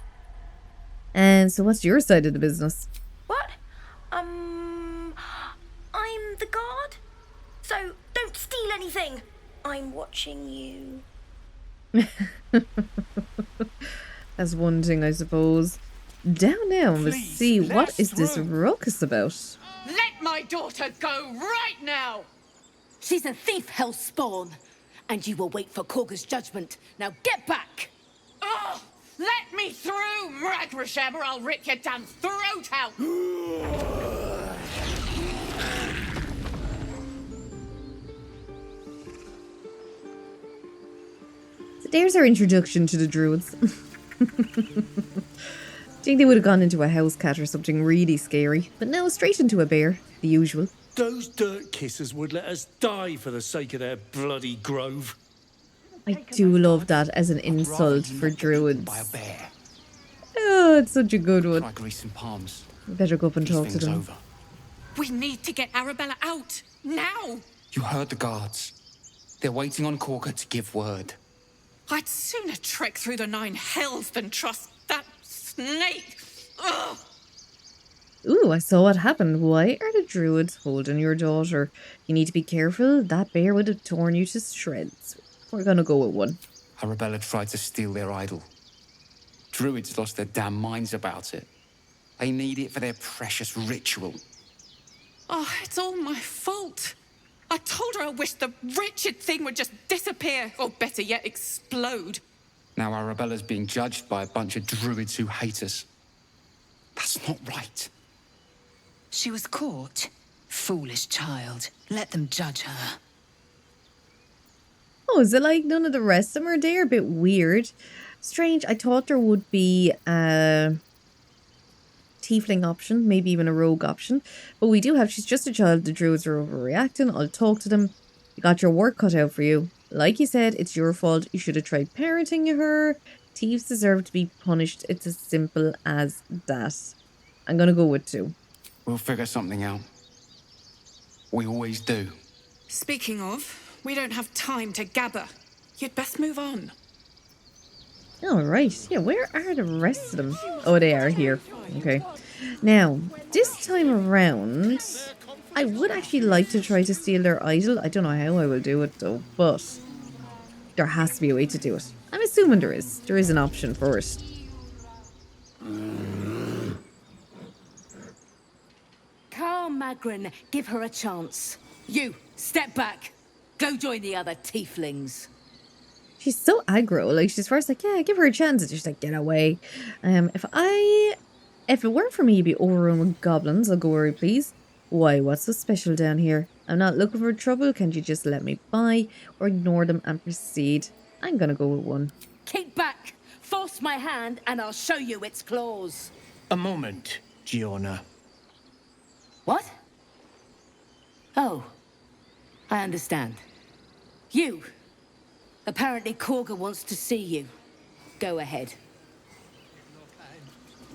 And so what's your side of the business? What? I'm the guard. So don't steal anything. I'm watching you. That's one thing, I suppose. Down now, let's see, what is this ruckus about? Let my daughter go right now! She's a thief, hellspawn. and you will wait for Korga's judgment. Now get back! Oh! Let me through, Mragrasheb, or I'll rip your damn throat out! So there's our introduction to the druids. I think they would have gone into a house cat or something really scary, but no, straight into a bear, the usual. Those dirt kissers would let us die for the sake of their bloody grove. I do love that as an insult for druids. By a bear. Oh, it's such a good one. Try greasing palms. Better go up and talk to them. Over. We need to get Arabella out, now! You heard the guards. They're waiting on Korga to give word. I'd sooner trek through the 9 hells than trust that snake! Ugh! Ooh, I saw what happened. Why are the druids holding your daughter? You need to be careful. That bear would have torn you to shreds. We're gonna go with one. Arabella tried to steal their idol. Druids lost their damn minds about it. They need it for their precious ritual. Oh, it's all my fault. I told her I wished the wretched thing would just disappear, or better yet, explode. Now Arabella's being judged by a bunch of druids who hate us. That's not right. She was caught. Foolish child. Let them judge her. Oh, is it like none of the rest of them are there? A bit weird. Strange. I thought there would be a tiefling option, maybe even a rogue option. But we do have, she's just a child. The druids are overreacting. I'll talk to them. You got your work cut out for you. Like you said, it's your fault. You should have tried parenting her. Thieves deserve to be punished. It's as simple as that. I'm going to go with 2. We'll figure something out. We always do. Speaking of, we don't have time to gather. You'd best move on. All right. Yeah, where are the rest of them? Oh, they are here. Okay. Now, this time around, I would actually like to try to steal their idol. I don't know how I will do it, though, but there has to be a way to do it. I'm assuming there is. There is an option for it. Carl Magrin, give her a chance. You, step back. Go join the other tieflings. She's so aggro. Like, she's first like, yeah, give her a chance. And she's like, get away. If it weren't for me, you'd be overrun with goblins. I'll go worry, please. Why, what's so special down here? I'm not looking for trouble. Can't you just let me by or ignore them and proceed? I'm gonna go with 1. Keep back. Force my hand and I'll show you its claws. A moment, Giona. What? Oh, I understand. You. Apparently Korga wants to see you. Go ahead.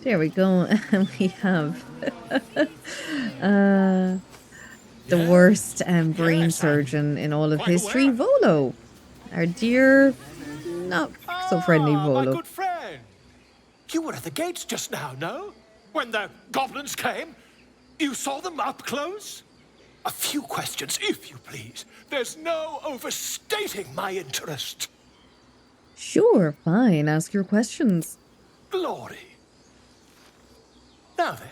There we go. And we have the worst brain surgeon in all of history, Volo. Our dear, not so friendly Volo. My good friend. You were at the gates just now, no? When the goblins came? You saw them up close? A few questions, if you please. There's no overstating my interest. Sure, fine. Ask your questions. Glory. Now then,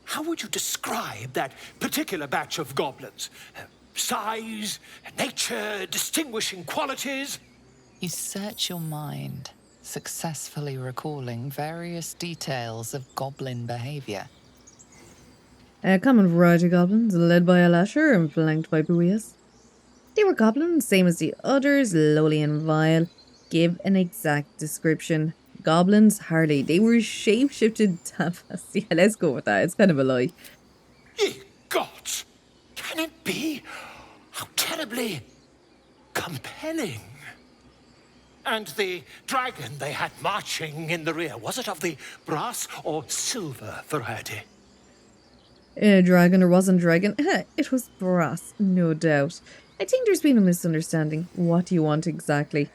how would you describe that particular batch of goblins? Size, nature, distinguishing qualities? You search your mind, successfully recalling various details of goblin behavior. A common variety of goblins, led by a lasher and flanked by buoys. They were goblins, same as the others, lowly and vile. Give an exact description. Goblins, hardly. They were shape-shifted tapas. Yeah, let's go with that. It's kind of a lie. Ye gods! Can it be? How terribly compelling. And the dragon they had marching in the rear, was it of the brass or silver variety? Dragon or wasn't dragon? It was brass, no doubt. I think there's been a misunderstanding. What do you want exactly?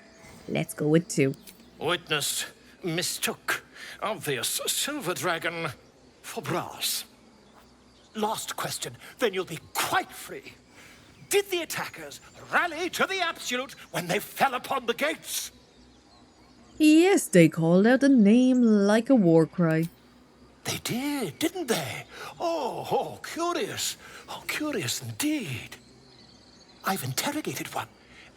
Let's go with 2. Witness mistook obvious silver dragon for brass. Last question, then you'll be quite free. Did the attackers rally to the absolute when they fell upon the gates? Yes, they called out the name like a war cry. They did, didn't they? Oh, curious. Oh, curious indeed. I've interrogated one.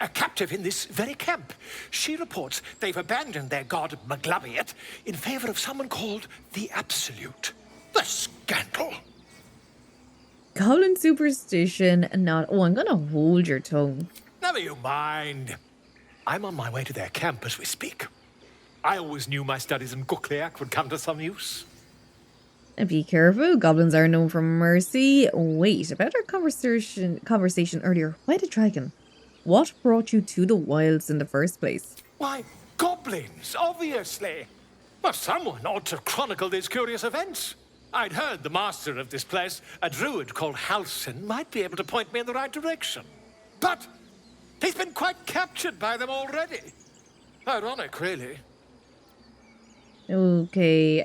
a captive in this very camp. She reports they've abandoned their god Maglabiet in favor of someone called the Absolute. The scandal! Goblin superstition, not. Oh, I'm gonna hold your tongue. Never you mind. I'm on my way to their camp as we speak. I always knew my studies in Gukliak would come to some use. And be careful, goblins are known for mercy. Wait, about our conversation earlier, why the dragon? What brought you to the wilds in the first place? Why, goblins, obviously. But someone ought to chronicle these curious events. I'd heard the master of this place, a druid called Halsin, might be able to point me in the right direction. But he's been quite captured by them already. Ironic, really. Okay,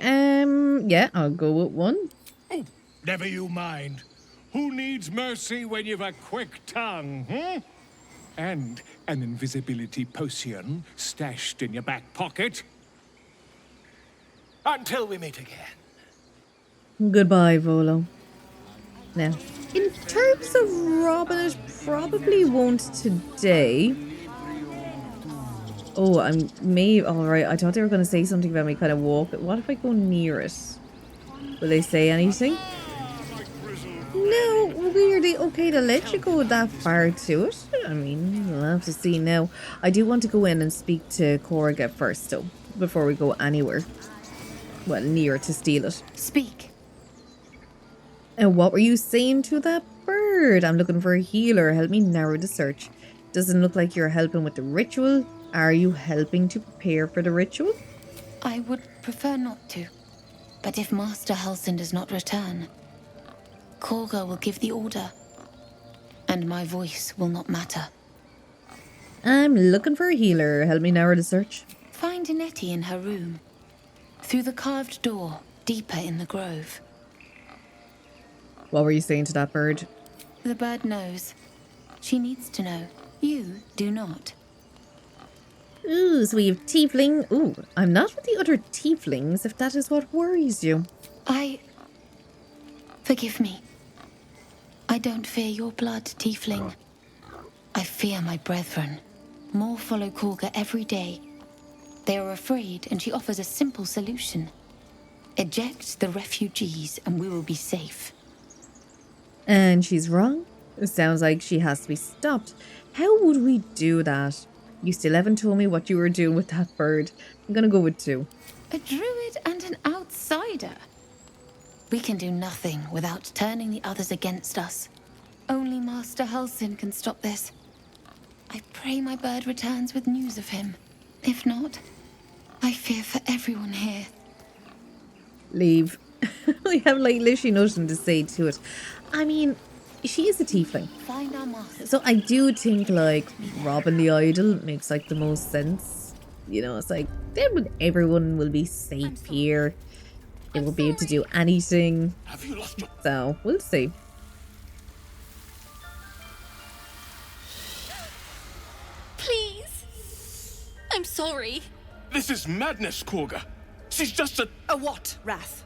yeah, I'll go with one. Oh, never you mind. Who needs mercy when you've a quick tongue, hmm? And an invisibility potion stashed in your back pocket. Until we meet again. Goodbye, Volo. Now, in terms of robbing it, probably won't today. Oh, alright, I thought they were going to say something about me kind of walk. What if I go near it? Will they say anything? No, weirdly okay to let you go that far to it. I mean, we'll have to see now. I do want to go in and speak to Korga first, though, before we go anywhere. Well, near to steal it. Speak. And what were you saying to that bird? I'm looking for a healer. Help me narrow the search. Doesn't look like you're helping with the ritual. Are you helping to prepare for the ritual? I would prefer not to. But if Master Halsin does not return, Korga will give the order. And my voice will not matter. I'm looking for a healer. Help me narrow the search. Find Nettie in her room. Through the carved door, deeper in the grove. What were you saying to that bird? The bird knows. She needs to know. You do not. Ooh, so we have tiefling. Ooh, I'm not with the other tieflings if that is what worries you. Forgive me. I don't fear your blood, tiefling. I fear my brethren. More follow Korga every day. They are afraid, and she offers a simple solution. Eject the refugees, and we will be safe. And she's wrong? It sounds like she has to be stopped. How would we do that? You still haven't told me what you were doing with that bird. I'm gonna go with 2. A druid and an outsider. We can do nothing without turning the others against us. Only Master Halsin can stop this. I pray my bird returns with news of him. If not, I fear for everyone here. Leave. I have like literally nothing to say to it. I mean, she is a tiefling. Find our master. So I do think like robbing the idol makes like the most sense. You know, it's like everyone will be safe here. They will be able to do anything. So we'll see. Please. I'm sorry. This is madness, Korga. She's just a... A what, Wrath?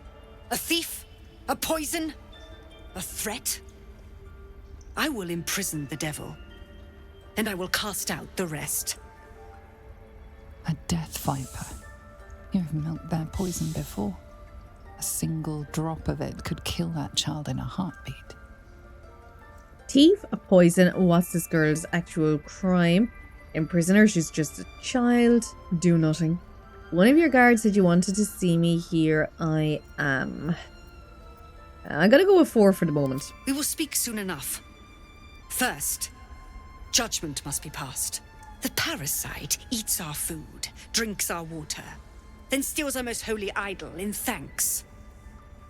A thief? A poison? A threat? I will imprison the devil, and I will cast out the rest. A death viper. You've milked their poison before. A single drop of it could kill that child in a heartbeat. Thief, a poison. What's this girl's actual crime? Imprison her, she's just a child. Do nothing. One of your guards said you wanted to see me here. I am. I'm gonna go with 4 for the moment. We will speak soon enough. First, judgment must be passed. The parasite eats our food, drinks our water, then steals our most holy idol in thanks.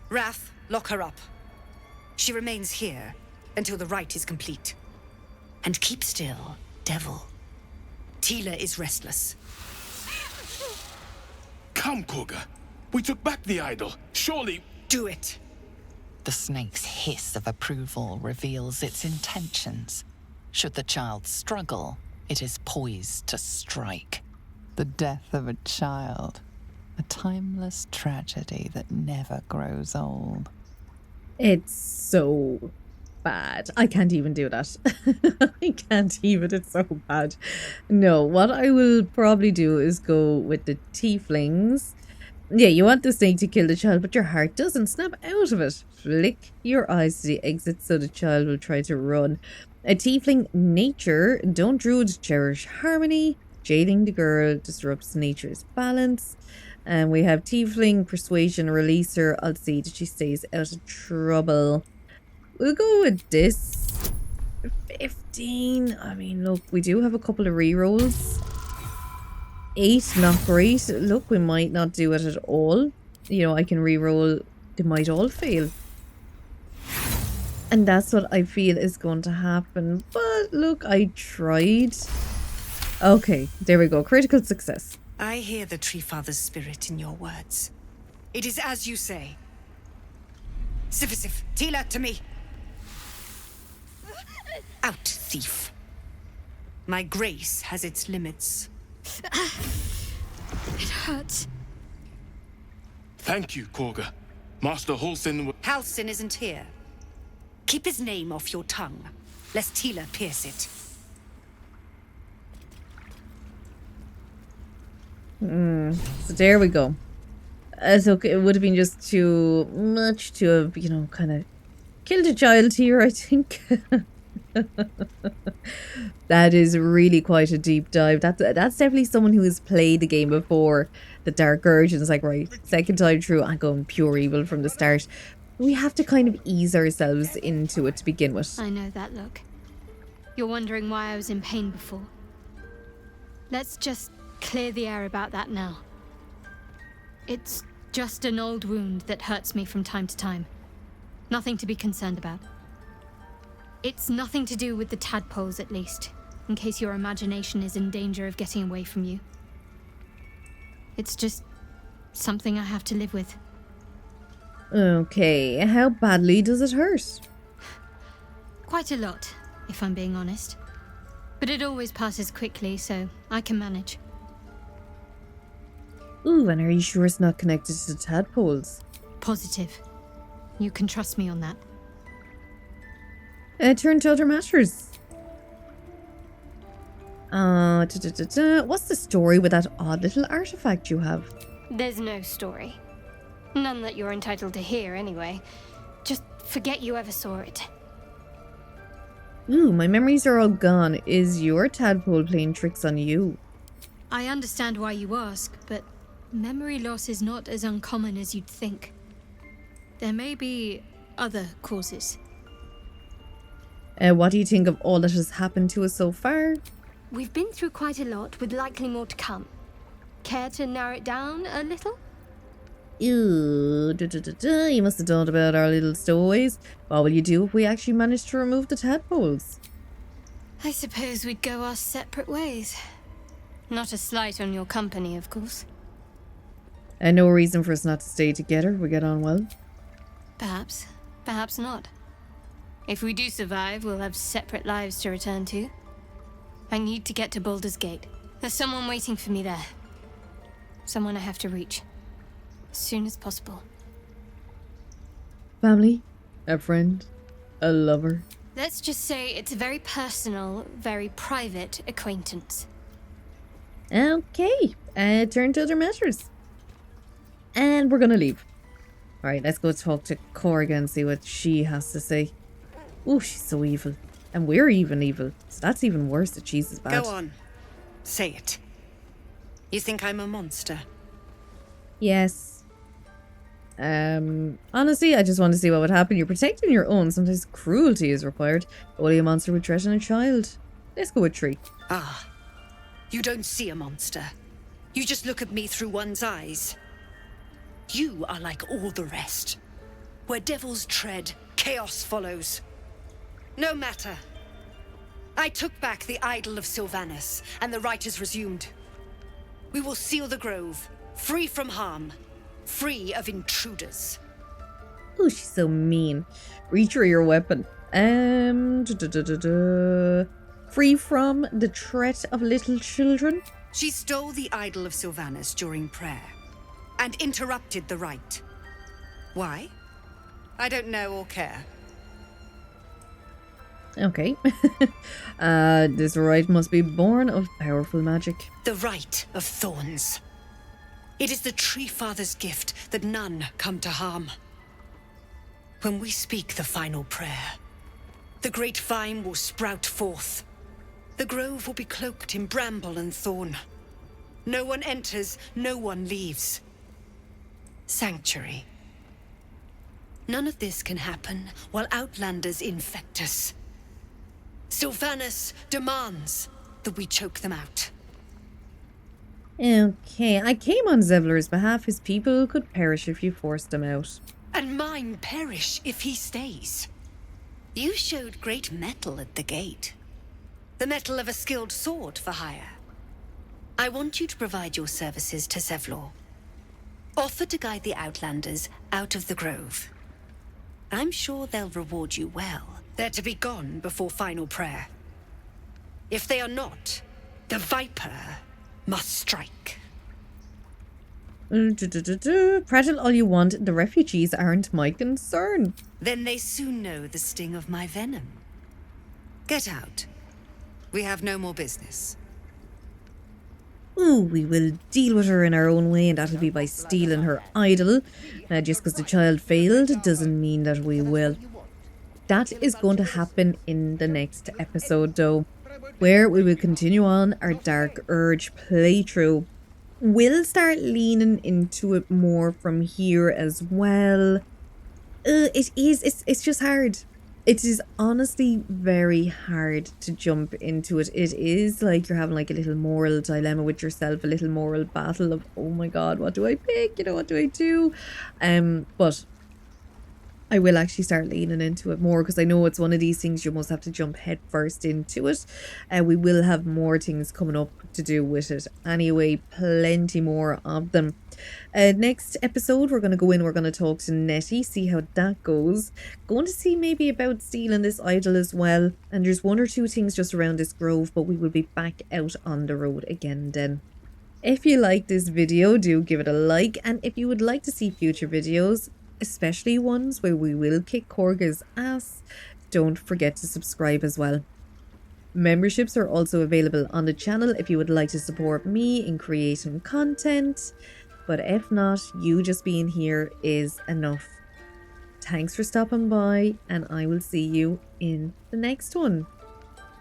Wrath, lock her up. She remains here until the rite is complete. And keep still, devil. Tila is restless. Come, Korga. We took back the idol. Surely... Do it. The snake's hiss of approval reveals its intentions. Should the child struggle, it is poised to strike. The death of a child. A timeless tragedy that never grows old. It's so bad. I can't even do that. I can't even. It's so bad. No, what I will probably do is go with the tieflings. Yeah, you want the snake to kill the child, but your heart doesn't. Snap out of it. Flick your eyes to the exit so the child will try to run. A tiefling nature. Don't druids cherish harmony? Jailing the girl disrupts nature's balance. And we have tiefling persuasion. Release her. I'll see that she stays out of trouble. We'll go with this. 15. I mean, look, we do have a couple of rerolls. 8, not great. Look, we might not do it at all. You know, I can reroll. They might all fail. And that's what I feel is going to happen. But look, I tried. Okay, there we go. Critical success. I hear the Tree Father's spirit in your words. It is as you say. Sifisif, Tila, to me. Out, thief. My grace has its limits. It hurts. Thank you, Korga. Master Halsin... Halsin isn't here. Keep his name off your tongue, lest Tila pierce it. So there we go. So it would have been just too much to have, you know, kind of killed a child here, I think. That is really quite a deep dive. That's definitely someone who has played the game before. The Dark Urge, and it's like, right, second time through, I'm going pure evil from the start. We have to kind of ease ourselves into it to begin with. I know that look. You're wondering why I was in pain before. Let's just clear the air about that now. It's just an old wound that hurts me from time to time. Nothing to be concerned about. It's nothing to do with the tadpoles, at least, in case your imagination is in danger of getting away from you. It's just something I have to live with. Okay, how badly does it hurt? Quite a lot, if I'm being honest. But it always passes quickly, so I can manage. Ooh, and are you sure it's not connected to the tadpoles? Positive. You can trust me on that. Turn to other matters. What's the story with that odd little artifact you have? There's no story. None that you're entitled to hear, anyway. Just forget you ever saw it. Ooh, my memories are all gone. Is your tadpole playing tricks on you? I understand why you ask, but memory loss is not as uncommon as you'd think. There may be other causes. What do you think of all that has happened to us so far? We've been through quite a lot, with likely more to come. Care to narrow it down a little? Ew, you must have thought about our little stowaways. What will you do if we actually manage to remove the tadpoles? I suppose we'd go our separate ways. Not a slight on your company, of course. And no reason for us not to stay together. We get on well. Perhaps. Perhaps not. If we do survive, we'll have separate lives to return to. I need to get to Baldurs Gate. There's someone waiting for me there. Someone I have to reach. As soon as possible. Family? A friend? A lover? Let's just say it's a very personal, very private acquaintance. Okay. Turn to other matters. And we're gonna leave. Alright, let's go talk to Korga and see what she has to say. Oh, she's so evil. And we're even evil. So that's even worse that she's as bad. Go on. Say it. You think I'm a monster? Yes. Honestly, I just want to see what would happen. You're protecting your own. Sometimes cruelty is required. Only a monster would threaten a child. Let's go with Tree. Ah. You don't see a monster. You just look at me through one's eyes. You are like all the rest. Where devils tread, chaos follows. No matter. I took back the idol of Sylvanas, and the rite is resumed. We will seal the grove, free from harm, free of intruders. Oh, she's so mean. Reach for your weapon. Free from the threat of little children? She stole the idol of Sylvanas during prayer, and interrupted the rite. Why? I don't know or care. Okay. This rite must be born of powerful magic. The Rite of Thorns. It is the Tree Father's gift that none come to harm. When we speak the final prayer, the great vine will sprout forth. The grove will be cloaked in bramble and thorn. No one enters, no one leaves. Sanctuary. None of this can happen while Outlanders infect us. Sylvanus demands that we choke them out. Okay, I came on Zevlor's behalf. His people could perish if you forced them out. And mine perish if he stays. You showed great mettle at the gate. The mettle of a skilled sword for hire. I want you to provide your services to Zevlor. Offer to guide the Outlanders out of the grove. I'm sure they'll reward you well. They're to be gone before final prayer. If they are not, the Viper must strike. Prattle all you want, the refugees aren't my concern. Then they soon know the sting of my venom. Get out. We have no more business. Ooh, we will deal with her in our own way, and that'll be by stealing her idol. Just because the child failed doesn't mean that we will. That is going to happen in the next episode, though, where we will continue on our Dark Urge playthrough. We'll start leaning into it more from here as well. It's just hard. It is honestly very hard to jump into it. It is like you're having like a little moral dilemma with yourself, a little moral battle of, oh my god, what do I pick? You know, what do I do? But I will actually start leaning into it more, because I know it's one of these things you must have to jump head first into it. We will have more things coming up to do with it anyway, plenty more of them. Next episode, we're going to go in, we're going to talk to Nettie, see how that goes. Going to see maybe about stealing this idol as well. And there's one or two things just around this grove, but we will be back out on the road again then. If you like this video, do give it a like. And if you would like to see future videos, especially ones where we will kick Korga's ass, don't forget to subscribe as well. Memberships are also available on the channel if you would like to support me in creating content. But if not, you just being here is enough. Thanks for stopping by, and I will see you in the next one.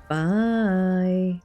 Bye.